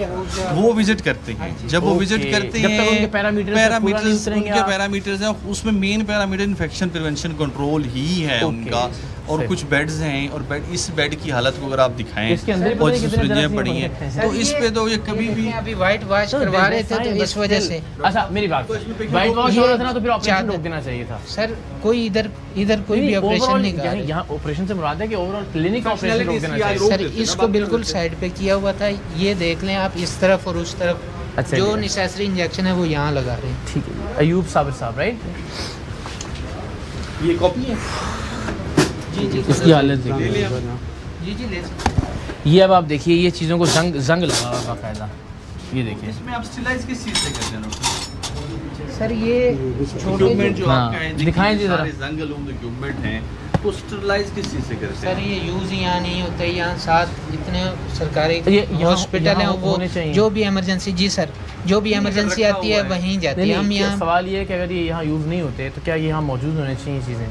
वो विजिट करते हैं। जब वो विजिट ओके। करते जब हैं, तक उनके पैरामीटर्स पूरा नहीं उतरेंगे उनके आप- पैरामीटर्स हैं, उसमें main parameter infection prevention control ही है उनका, और सही। कुछ बेड्स हैं, और बेड इस बेड की हालत को अगर आप दिखाएं इसके अंदर ही पता और नहीं जो कितने सिरिंजें जरासीम पड़ी बन हैं, सकते हैं। तो इस पे तो ये कभी भी अभी वाइट वॉश करवा रहे थे तो इस वजह से। अच्छा मेरी बात, वाइट वॉश हो रहा था ना, तो फिर ऑपरेशन रोक देना चाहिए था। सर कोई इधर कोई भी ऑपरेशन ओवरऑल नहीं कर यानी रहा। यहाँ ऑपरेशन से मुराद है कि ओवरऑल क्लिनिक ऑपरेशन रोक देना चाहिए। सर इसको बिल्कुल साइड पे किया हुआ था, ये देख लें आप, इस तरफ और उस तरफ अच्छा, जो जी। नेसेसरी इंजेक्शन है वो यहाँ लगा रहे हैं। ठीक है। अयूब साबिर साहब राइट, ये कॉपी है। इसकी हालत देखिए। जी ले सकते। ये अब आप देखिए, ये चीज़ों को जंग लगा हुआ बाकायदा, ये देखिए। इसमें आप स्टिलाइज किस चीज़ से करते हैं? सर ये छोटे इक्विपमेंट जो हाँ, आपका है, दिखाएं जी जरा। सारे जंग लूम इक्विपमेंट हैं, तो स्टरलाइज किस चीज़ से करते सर हैं? ये यूज़ यहाँ नहीं होते, यहाँ साथ इतने सरकारी ये यहाँ- हॉस्पिटल हैं, यहाँ वो होने चाहिए। जो भी इमरजेंसी, जी सर, जो भी इमरजेंसी रखा आती है हुआ है। वहीं जाती नहीं है। हम नहीं, यहाँ सवाल ये है कि अगर ये यहाँ यूज़ नहीं होते तो क्या ये यहाँ मौजूद होने चाहिए चीज़ें,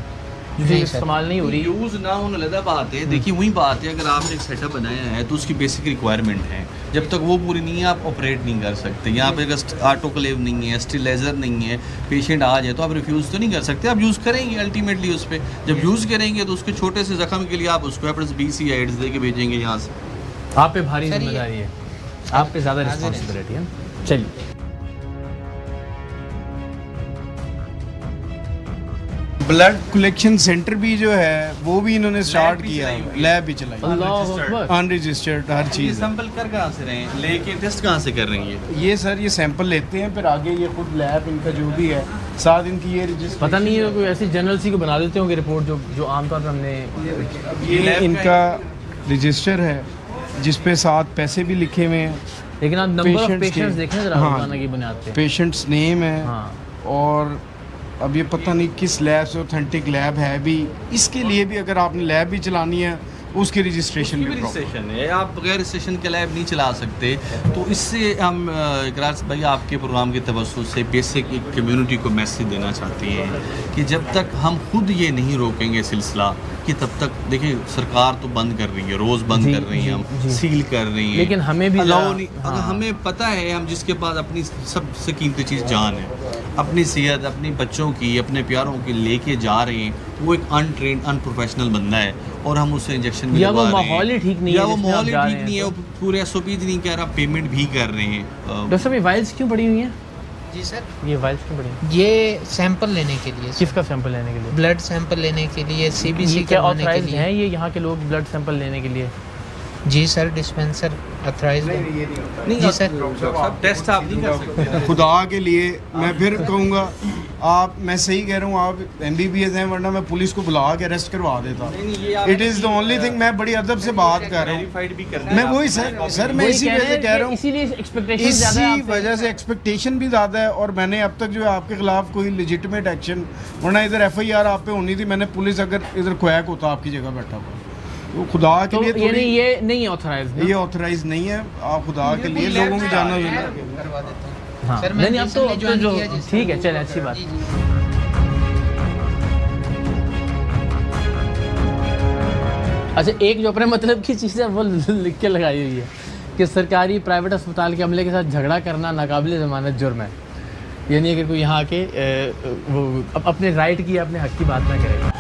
जो नहीं सर। इस्तेमाल नहीं हो रही। यूज़ ना होने लगा बात है। देखिए वही बात है, अगर आपने एक सेटअप बनाया है तो उसकी बेसिक रिक्वायरमेंट है, जब तक वो पूरी नहीं है आप ऑपरेट नहीं कर सकते। यहाँ पे अगर ऑटोक्लेव नहीं है, स्टिलाइजर नहीं है, पेशेंट आ जाए तो आप रिफ्यूज़ तो नहीं कर सकते, आप यूज़ करेंगे अल्टीमेटली उस पर। जब यूज़ करेंगे तो उसके छोटे से जख्म के लिए आप उसको हेपेटाइटिस B C एड्स दे के भेजेंगे यहाँ से। आप पे भारी सर, ये- जिम्मेदारी है, आप पे ज़्यादा हाजिर है। रिस्पॉन्सिबिलिटी है। चलिए ब्लड कलेक्शन सेंटर भी जो है वो भी इन्होंने स्टार्ट किया, लैब भी चलाई, अनरजिस्टर्ड हर ये चीज़। सैंपल कर कहाँ से रहे हैं, लेके टेस्ट कहाँ से कर रही है? ये सर ये सैंपल लेते हैं, फिर आगे ये खुद लैब इनका जो भी है, साथ इनकी ये रजिस्टर। पता नहीं है कोई ऐसी जनरल सी को बना देते होंगे रिपोर्ट जो आमतौर पर हमने। ये इनका रजिस्टर है जिस पे 7 पैसे भी लिखे हुए हैं, लेकिन आप नंबर ऑफ Patients पेशेंट्स के- देखें जरा हाँ। रोजाना की बुनियाद पे। पेशेंट्स नेम है, हाँ। और अब ये पता नहीं किस लैब से ऑथेंटिक लैब है भी, इसके लिए भी अगर आपने लैब भी चलानी है उसकी रजिस्ट्रेशन भी प्रॉपर। रजिस्ट्रेशन है, आप बगैर रजिस्ट्रेशन के लैब नहीं चला सकते। तो इससे हम इकरार भाई आपके प्रोग्राम के तवज्जुह से बेसिक एक कम्युनिटी को मैसेज देना चाहते हैं कि जब तक हम खुद ये नहीं रोकेंगे सिलसिला कि तब तक देखिए सरकार तो बंद कर रही है, रोज़ बंद जी, कर रही है, जी, हम जी। सील कर रही हैं, लेकिन हमें भी अलाउ ज़रा- नहीं। हाँ। अगर हमें पता है हम जिसके पास अपनी सबसे कीमती चीज़ जान है, अपनी सेहत, अपनी बच्चों की, अपने प्यारों की लेके जा रहे हैं, वो एक अनट्रेंड अनप्रोफेशनल बंदा है और हम उससे इंजेक्शन भी या वो लगवा रहे हैं। माहौल ही ठीक नहीं या है वो जिसमें आप माहौल ही जा रहे ठीक हैं, नहीं है, तो- वो पूरे SOPs नहीं कह रहा, पेमेंट भी कर रहे हैं। डॉक्टर साहब ये वाइल्स क्यों पड़ी हुई हैं? जी सर, ये वाइल्स क्यों पड़ी हैं? ये सैंपल लेने के लिए सर, किसका सैंपल लेने के लिए? ब्लड सैंपल लेने के लिए, CBC ये क्या करवाने के ऑथराइज्ड लिए। हैं ये यहाँ के लोग ब्लड सैंपल लेने के लिए? जी सर, डिस्पेंसर अथराइज्ड है। नहीं जी सर, सब टेस्ट आप नहीं कर सकते। खुदा के लिए मैं फिर कहूँगा, आप, मैं सही कह रहा हूँ, आप MBBS हैं, वरना मैं पुलिस को बुला के अरेस्ट करवा देता। It is the only thing, मैं बड़ी अदब से बात कर रहा हूँ। वेरीफाइड भी करना मैं है वही आपने। सर मैं वही इसी वजह से कह रहा हूँ, इसीलिए एक्सपेक्टेशन ज़्यादा है इसी आपसे। वजह से एक्सपेक्टेशन भी ज़्यादा है, और मैंने अब तक जो है आपके खिलाफ कोई लेजिटिमेट एक्शन, वरना इधर FIR आप पे होनी थी, मैंने पुलिस अगर इधर क्वैक होता आपकी जगह बैठा हुआ, तो खुदा के तो लिए यानी थोड़ी, ये नहीं है ऑथराइज्ड? ये ऑथराइज नहीं है, आप खुदा के लिए लोगों की जाना करवा देता हूँ। हाँ। सर, नहीं मैं अब तो recently join जो किया जिससे- ठीक है, चले अच्छी बात। जी, जी। अच्छा, एक जो अपने मतलब की चीज़ है वो लिख के लगाई हुई है कि सरकारी प्राइवेट अस्पताल के अमले के साथ झगड़ा करना नाकाबिल ज़मानत जुर्म है। यानी अगर कोई यहाँ आके वो अपने राइट की, अपने हक की बात ना करे।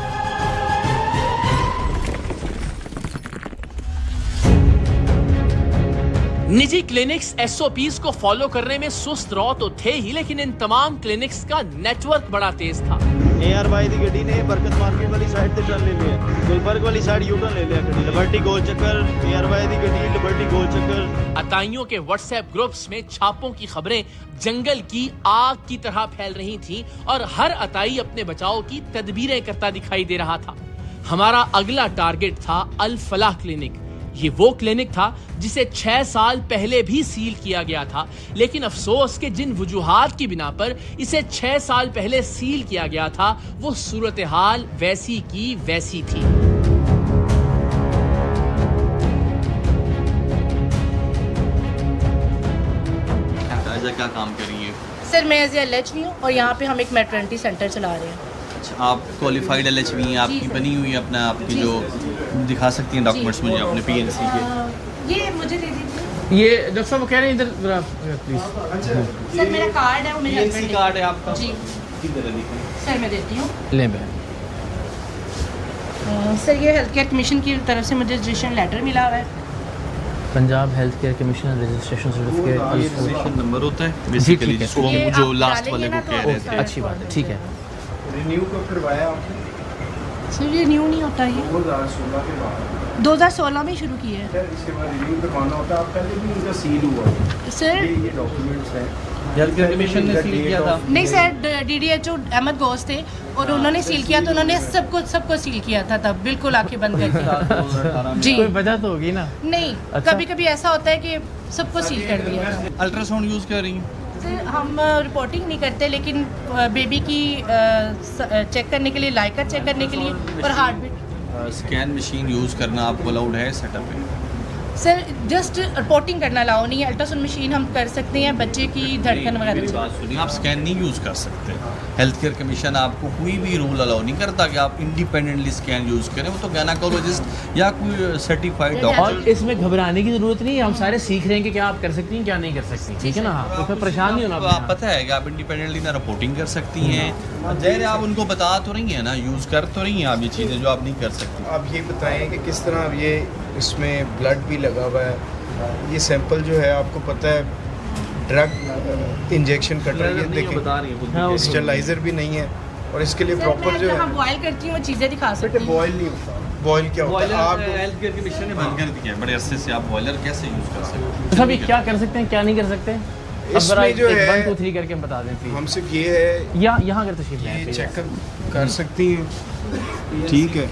निजी क्लिनिक्स SOPs को फॉलो करने में सुस्त रहो तो थे ही, लेकिन इन तमाम क्लिनिक्स का नेटवर्क बड़ा तेज था। AR ਦੀ ਗੱਡੀ ਨੇ ਬਰਕਤ ਮਾਰਕੀਟ ਵਾਲੀ ਸਾਈਡ ਤੇ ਟਰਨ ਲੈ ਲਿਆ, ਗੁਲਬਰਗ ਵਾਲੀ ਸਾਈਡ ਯੂਟਰਨ ਲੈ ਲਿਆ, ਗੱਡੀ ਲਿਬਰਟੀ ਗੋਲ ਚੱਕਰ, AR ਦੀ ਗੱਡੀ ਲਿਬਰਟੀ ਗੋਲ ਚੱਕਰ। अताइयों के WhatsApp ग्रुप्स में छापों की खबरें जंगल की आग की तरह फैल रही थीं और हर अताई अपने बचाव की तदबीरें करता दिखाई दे रहा था। हमारा अगला टारगेट था अल फलाह क्लिनिक। ये वो क्लिनिक था जिसे 6 साल पहले भी सील किया गया था, लेकिन अफसोस के जिन वजूहात की बिना पर इसे 6 साल पहले सील किया गया था, वो सूरत हाल वैसी की वैसी थी। ऐसा क्या काम कर रही है? सर मैं एज LHV हूँ और यहाँ पे हम एक मैटरनिटी सेंटर चला रहे हैं। अच्छा, आप क्वालिफाइड LHV हैं, आपकी सर। बनी हुई है अपना, आपकी जी, जो दिखा सकती हैं डॉक्यूमेंट्स मुझे अपने PNC के? ये मुझे दे दीजिए। ये डॉक्टर साहब वो कह रहे हैं इधर जरा प्लीज। सर मेरा कार्ड है वो मेरे PNC हस्बैंड कार्ड है आपका? जी किधर है दिखाएं? सर मैं देती हूँ। ले बहन। सर ये हेल्थ केयर कमीशन की तरफ से मुझे रजिस्ट्रेशन लेटर मिला हुआ है। Punjab health care commission registration ये सर्टिफिकेट। रजिस्ट्रेशन नंबर होता है ठीक बेसिकली, है। जिसको ये हम जो आप लास्ट डालेंगे वाले ना को तो कह रहे उसका- थे। अच्छी बात है, ठीक है। रिन्यू कब करवाया आपने? सर ये न्यू नहीं होता, ये 2016 के बाद 2016 में शुरू किया है। सर, इसके बाद रिन्यू करवाना होता है, आप पहले भी इनका सील हुआ है। सर ये डॉक्यूमेंट्स हैं, हेल्थ केयर कमीशन ने सील किया था। नहीं सर, DDHO अहमद गौस थे और उन्होंने सील किया, तो उन्होंने सबको सील किया था तब, बिल्कुल आंखें बंद करके। जी कोई वजह तो होगी ना? नहीं, अच्छा। कभी कभी ऐसा होता है कि सबको सील कर दिया था। अल्ट्रासाउंड यूज़ कर रही हैं? सर हम रिपोर्टिंग नहीं करते, लेकिन बेबी की चेक करने के लिए, लाइकर चेक करने के लिए और heartbeat. Scan machine use करना आपको अलाउड है सेटअप में? सर जस्ट रिपोर्टिंग करना अलाउ नहीं है। अल्ट्रासाउंड मशीन हम कर सकते हैं बच्चे की धड़कन मेरी वगैरह बात सुनिए, आप स्कैन नहीं यूज़ कर सकते। हेल्थ केयर कमीशन आपको कोई भी रूल अलाउ नहीं करता कि आप इंडिपेंडेंटली स्कैन यूज़ करें, वो तो गायनेकोलॉजिस्ट या कोई सर्टिफाइड और डॉक्टर। इसमें घबराने की जरूरत नहीं है, हम सारे सीख रहे हैं कि क्या आप कर सकती हैं क्या नहीं कर सकती, ठीक है ना? हाँ, उसमें परेशान नहीं होना आप अपने आप। पता है कि आप इंडिपेंडेंटली ना रिपोर्टिंग कर सकती हैं, जैसे आप उनको बता तो रही हैं ना, यूज़ कर तो रही हैं आप ये चीज़ें जो आप नहीं कर सकती। आप ये बताएं कि किस तरह अब ये इसमें ब्लड भी लगा हुआ है, ये सैंपल जो है आपको पता है ड्रग इंजेक्शन कट रही है, देखिए बता रही हैं हाँ, स्टेलाइज़र भी नहीं है, और इसके लिए प्रॉपर जो है बॉयल करती हूँ वो चीज़ें दिखा सकती हूँ। बॉयल नहीं होता। बॉयल क्या होता है? आप हेल्थ केयर कमीशन ने बंद कर दिया है बड़े अरसे से। आप बॉयलर कैसे यूज़ कर सकते हैं? तो अभी क्या कर सकते हैं क्या नहीं कर सकते? इसमें जो है 1 2 3 करके हम बता दें प्लीज। हम सिर्फ ये है या यहाँ अगर तशरीफ ये लाएं चेक कर सकती हैं, ठीक है।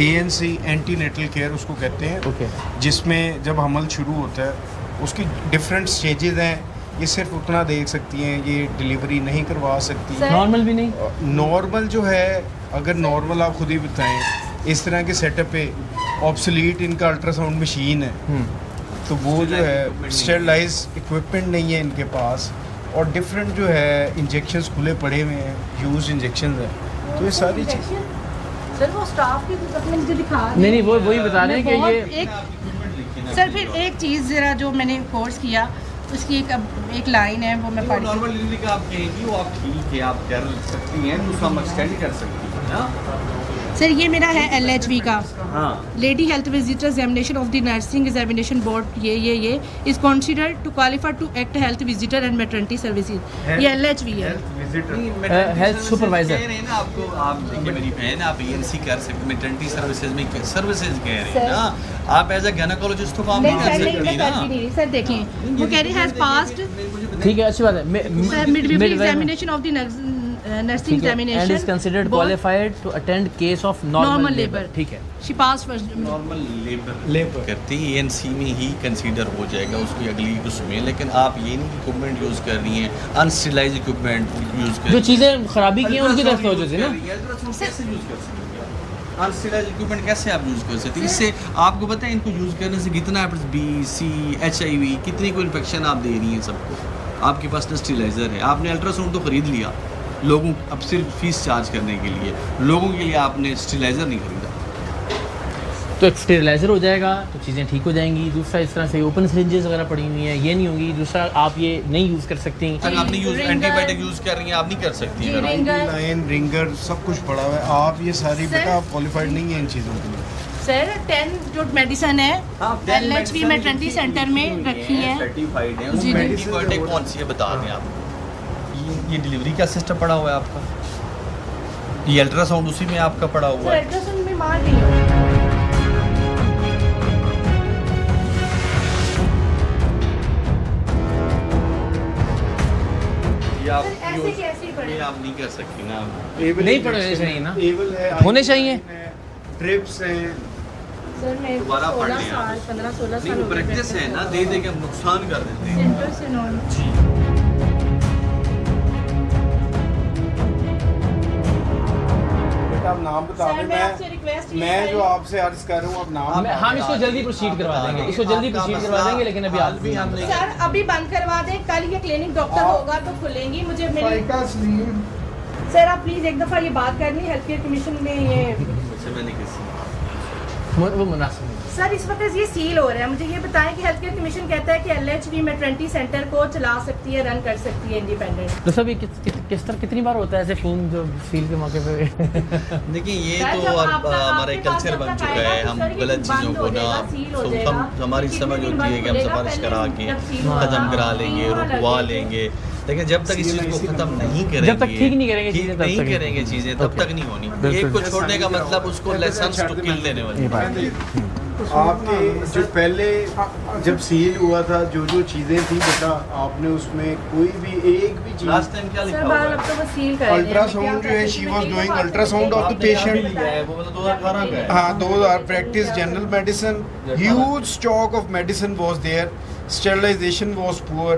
ANC एंटीनेटल केयर उसको कहते हैं, ओके। जिसमें जब हमल शुरू होता है उसकी डिफरेंट स्टेजेस हैं। ये सिर्फ उतना देख सकती हैं, ये डिलीवरी नहीं करवा सकती। नॉर्मल भी नहीं? नॉर्मल जो है, अगर नॉर्मल आप खुद ही बताएं, इस तरह के सेटअप पे ऑब्सोलीट इनका अल्ट्रासाउंड मशीन है, तो वो जो है स्टेरलाइज इक्विपमेंट नहीं है इनके पास, और डिफरेंट जो है इंजेक्शंस खुले पड़े हुए हैं, यूज इंजेक्शंस हैं, तो ये सारी चीज़। सर वो स्टाफ की अपने मुझे दिखा नहीं वो वही बता रहे हैं कि ये सर फिर एक चीज़ ज़रा जो मैंने कोर्स किया उसकी एक लाइन है वो मैं पढ़ी। नॉर्मल डिलीवरी का आप कहेंगी वो आप ठीक है, आप कर सकती हैं, दूसरा हम एक्सटेंड कर सकती हैं ना। सर ये मेरा है LHV का, हाँ, lady health visitor examination of the nursing examination board. ये is considered to qualify to act health visitor and maternity services. ये LHV है, हेल्थ सुपरवाइजर। आपको आप देखिए मेरी बहन, आप ANC कर सकते, मैटरनिटी सर्विसेज में सर्विसेज कह रहे हैं ना, आप एज अ गायनेकोलॉजिस्ट तो काम नहीं कर सकती ना। सर देखें वो कह रही हैज पास्ड, ठीक है, अच्छी बात है। Midwifery examination of the nursing examination and is considered qualified to attend case of normal labor। ठीक है, she passed first normal labour करती है, ANC में ही कंसीडर हो जाएगा उसकी अगली उसमें। लेकिन आप ये नहीं इक्विपमेंट यूज़ कर रही हैं, अनस्टेलाइज इक्विपमेंट यूज़ कर, जो चीज़ें खराबी की हैं उनकी तरफ हो जाती है ना। कैसे यूज़ कर सकती हैं अनस्टेलाइज इक्विपमेंट? कैसे आप यूज़ कर सकती हैं? इससे आपको पता है इनको यूज़ करने से कितना B, C, HIV कितनी को इन्फेक्शन आप दे रही हैं सबको। आपके पास ना स्टेलाइज़र है, आपने अल्ट्रासाउंड तो ख़रीद लिया लोगों, अब सिर्फ फीस चार्ज करने के लिए, लोगों के लिए आपने स्टेलाइज़र नहीं खरीदा। तो एक स्टेरिलाइजर हो जाएगा तो चीज़ें ठीक हो जाएंगी। दूसरा इस तरह से ओपन सिरिंजेस वगैरह पड़ी हुई हैं, ये नहीं होंगी। दूसरा आप ये नहीं यूज़ कर सकती। अगर आपने एंटीबायोटिक यूज़ कर रही हैं, आप नहीं कर सकती हैं। लाइन रिंगर सब कुछ पड़ा हुआ है, आप ये सारी बेटा आप क्वालिफाइड नहीं है इन चीज़ों के लिए। सर 10 जो मेडिसिन है LHV में 20 सेंटर में रखी है, सर्टिफाइड है। उसमें एंटीबायोटिक कौन सी है बता दें आप। ये डिलीवरी का सिस्टम पड़ा हुआ है आपका, ये अल्ट्रासाउंड उसी में आपका पड़ा हुआ है। अल्ट्रासाउंड में मान नहीं है। ऐसे कैसे पड़े? ये आप नहीं कर सकती ना, नहीं पड़े चाहिए ना, एबल है, होने चाहिए। ट्रिप्स हैं। सर मैं दोबारा पढ़ लें 15-16 साल नहीं, प्रैक्टिस है ना, दे दे के हम नुकसान कर देते हैं। सेंटर से नॉन जी आप नाम बता दें, मैं जो आपसे अर्ज कर रहा हूँ आप नाम। हम इसको जल्दी प्रोसीड करवा देंगे, इसको जल्दी प्रोसीड करवा देंगे, लेकिन अभी आप भी हम सर अभी बंद करवा दें, कल ये क्लिनिक डॉक्टर होगा तो खुलेंगी। मुझे मेरे सर आप प्लीज एक दफ़ा ये बात करनी, हेल्थ केयर कमीशन में ये मैंने किसी वो मुनासिब सर इस वक्त ये सील हो रहा है। मुझे ये बताएं कि हेल्थ केयर कमीशन कहता है कि LHV में 20 सेंटर को चला सकती है, रन कर सकती है इंडिपेंडेंट। तो सब ये किस तरह कितनी बार होता है ऐसे खून जो सील के मौके पे? देखिए ये तो अब हमारा कल्चर बन चुका है, हम गलत चीज़ों को ना, हमारी समझ होती है कि हम सिफारिश करा के ख़त्म करा लेंगे, रुकवा लेंगे, लेकिन जब तक इस चीज़ को ख़त्म नहीं करेंगे, जब तक ठीक नहीं करेंगे चीज़ें तब तक नहीं होनी। एक को छोड़ने का मतलब उसको लेसन्स टू किल देने वाली। आपके जो पहले जब सील हुआ था जो चीज़ें थी बेटा, आपने उसमें कोई भी एक भी चीज़, लास्ट टाइम क्या लिखा हुआ है? अब तो वो सील कर अल्ट्रासाउंड जो है she was doing ultrasound of the patient, वो मतलब 2018 का है। हाँ 2000 practice general medicine, huge stock of medicine was there, sterilisation was poor,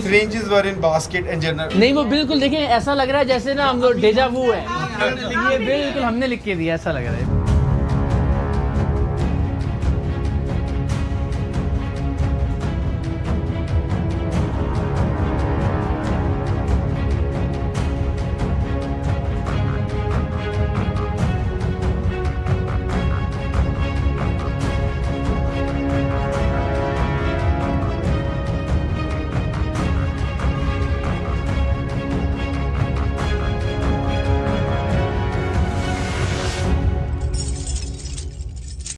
syringes were in basket and general. नहीं वो बिल्कुल देखिए ऐसा लग रहा है जैसे ना हम लोग डेजा वू है, ये बिल्कुल हमने लिख के दिया ऐसा लग रहा है।